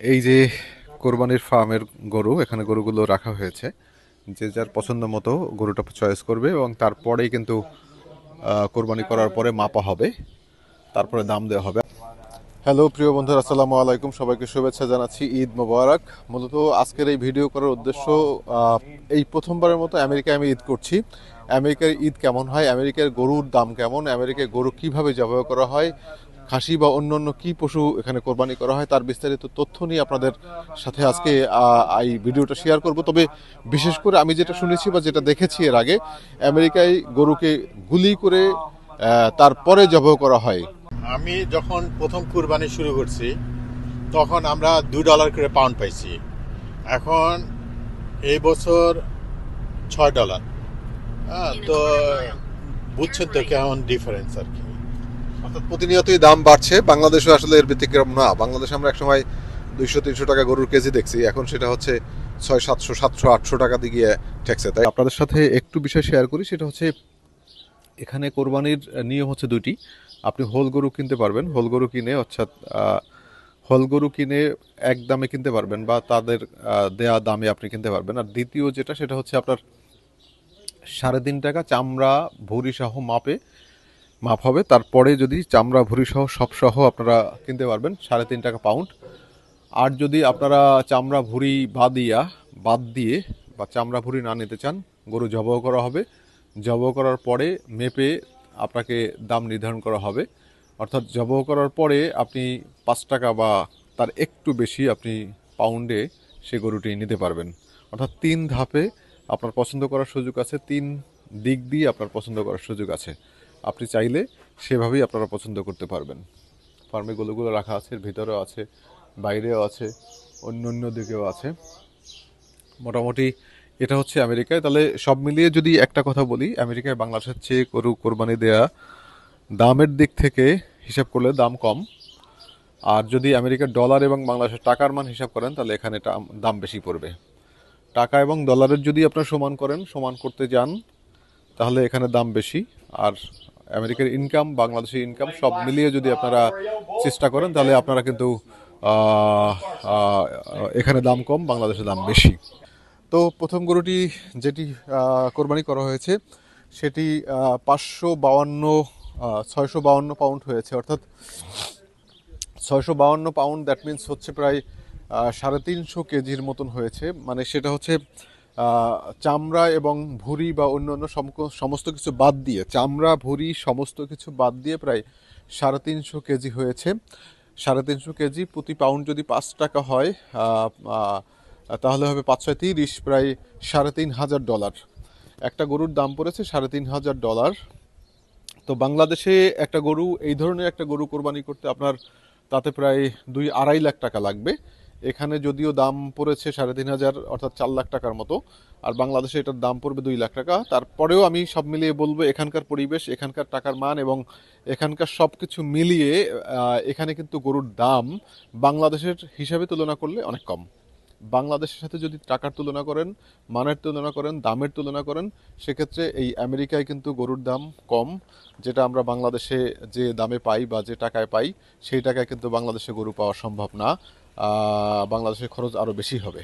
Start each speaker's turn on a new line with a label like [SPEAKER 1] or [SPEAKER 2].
[SPEAKER 1] এই যে কোরবানির ফার্মের গরু, এখানে গরুগুলো রাখা হয়েছে। যে যার পছন্দ মতো গরুটা চয়েস করবে এবং তারপরেই কিন্তু কোরবানি করার পরে মাপা হবে, তারপরে দাম দেওয়া হবে। হ্যালো প্রিয় বন্ধুরা, আসসালামু আলাইকুম। সবাইকে শুভেচ্ছা জানাচ্ছি, ঈদ মোবারক। মূলত আজকের এই ভিডিও করার উদ্দেশ্য, এই প্রথমবারের মতো আমেরিকায় আমি ঈদ করছি। আমেরিকার ঈদ কেমন হয়, আমেরিকার গরুর দাম কেমন, আমেরিকায় গরু কিভাবে জবাই করা হয়, খাসি বা অন্যান্য কি পশু এখানে কোরবানি করা হয়, তার বিস্তারিত তথ্য নিয়ে আপনাদের সাথে আজকে এই ভিডিওটা শেয়ার করব। তবে বিশেষ করে আমি যেটা শুনেছি বা যেটা দেখেছি এর আগে, আমেরিকায় গরুকে গুলি করে তারপরে জবাই করা হয়।
[SPEAKER 2] আমি যখন প্রথম কুরবানি শুরু করছি তখন আমরা $2 করে পাউন্ড পাইছি। এখন এই বছর $6। হ্যাঁ, তো বুঝছেন তো কেমন ডিফারেন্স আর কি।
[SPEAKER 1] অর্থাৎ প্রতিনিয়তই দাম বাড়ছে। বাংলাদেশে আসলে এর ব্যতিক্রম না। বাংলাদেশে আমরা একসময় 200-300 টাকা গরুর কেজি দেখছি, এখন সেটা হচ্ছে 600-700-700-800 টাকা দিয়ে গিয়ে ঠেকছে। তাই আপনাদের সাথে একটু বিষয় শেয়ার করি, সেটা হচ্ছে এখানে কোরবানির নিয়ম হচ্ছে দুটি। আপনি হোল গরু কিনতে পারবেন, হোল গরু কিনে অর্থাৎ হোল গরু কিনে এক দামে কিনতে পারবেন বা তাদের দেয়া দামে আপনি কিনতে পারবেন। আর দ্বিতীয় যেটা, সেটা হচ্ছে আপনার 3.5 টাকা চামড়া ভুঁড়ি সহ মাপ হবে। তারপরে যদি চামড়া ভুঁড়ি সহ সব সহ আপনারা কিনতে পারবেন 3.5 টাকা পাউন্ড। আর যদি আপনারা চামড়া ভুঁড়ি বাদ দিয়ে বা চামড়া ভুঁড়ি না নিতে চান, গরু জবাই করা হবে। জবাই করার পরে মেপে আপনাকে দাম নির্ধারণ করা হবে। অর্থাৎ জবাই করার পরে আপনি 5 টাকা বা তার একটু বেশি আপনি পাউন্ডে সে গরুটি নিতে পারবেন। অর্থাৎ 3 ধাপে আপনার পছন্দ করার সুযোগ আছে, 3 দিক দিয়ে আপনার পছন্দ করার সুযোগ আছে। আপনি চাইলে সেভাবেই আপনারা পছন্দ করতে পারবেন। ফার্মে গরুগুলো রাখা আছে, এর ভিতরেও আছে, বাইরেও আছে, অন্য অন্য দিকেও আছে। মোটামুটি এটা হচ্ছে আমেরিকায়। তাহলে সব মিলিয়ে যদি একটা কথা বলি, আমেরিকায় বাংলাদেশের চেয়ে গরু কোরবানি দেয়া দামের দিক থেকে হিসাব করলে দাম কম। আর যদি আমেরিকার ডলার এবং বাংলাদেশের টাকার মান হিসাব করেন, তাহলে এখানে দাম বেশি পড়বে। টাকা এবং ডলারের যদি আপনার সমান করতে যান, তাহলে এখানে দাম বেশি। আর আমেরিকার ইনকাম, বাংলাদেশের ইনকাম সব মিলিয়ে যদি আপনারা চেষ্টা করেন, তাহলে আপনারা কিন্তু আহ, আহ, এখানে দাম কম, বাংলাদেশে দাম বেশি। তো প্রথম গরুটি যেটি কোরবানি করা হয়েছে, সেটি 652 পাউন্ড হয়েছে। অর্থাৎ 652 পাউন্ড, দ্যাট মিন্স হচ্ছে প্রায় 350 কেজির মতন হয়েছে। মানে সেটা হচ্ছে আহ, চামড়া এবং ভুঁড়ি বা অন্যান্য সমস্ত কিছু বাদ দিয়ে, চামড়া ভুঁড়ি সমস্ত কিছু বাদ দিয়ে প্রায় 350 কেজি হয়েছে। 350 কেজি প্রতি পাউন্ড যদি 5 টাকা হয়, আহ, আহ, তাহলে হবে 5 × 30, প্রায় $3,500। একটা গরুর দাম পড়েছে $3,500। তো বাংলাদেশে একটা গরু, এই ধরনের একটা গরু কোরবানি করতে আপনার তাতে প্রায় 2-2.5 লাখ টাকা লাগবে। এখানে যদিও দাম পড়েছে 3,500, অর্থাৎ 4 লাখ টাকার মতো, আর বাংলাদেশে এটার দাম পড়বে 2 লাখ টাকা। তারপরেও আমি সব মিলিয়ে বলবো, এখানকার পরিবেশ, এখানকার টাকার মান এবং এখানকার সব কিছু মিলিয়ে এখানে কিন্তু গরুর দাম বাংলাদেশের হিসাবে তুলনা করলে অনেক কম। বাংলাদেশের সাথে যদি টাকার তুলনা করেন, মানের তুলনা করেন, দামের তুলনা করেন, সেক্ষেত্রে এই আমেরিকায় কিন্তু গরুর দাম কম। যেটা আমরা বাংলাদেশে যে দামে পাই বা যে টাকায় পাই, সেই টাকায় কিন্তু বাংলাদেশে গরু পাওয়া সম্ভব না। বাংলাদেশের খরচ আরও বেশি হবে।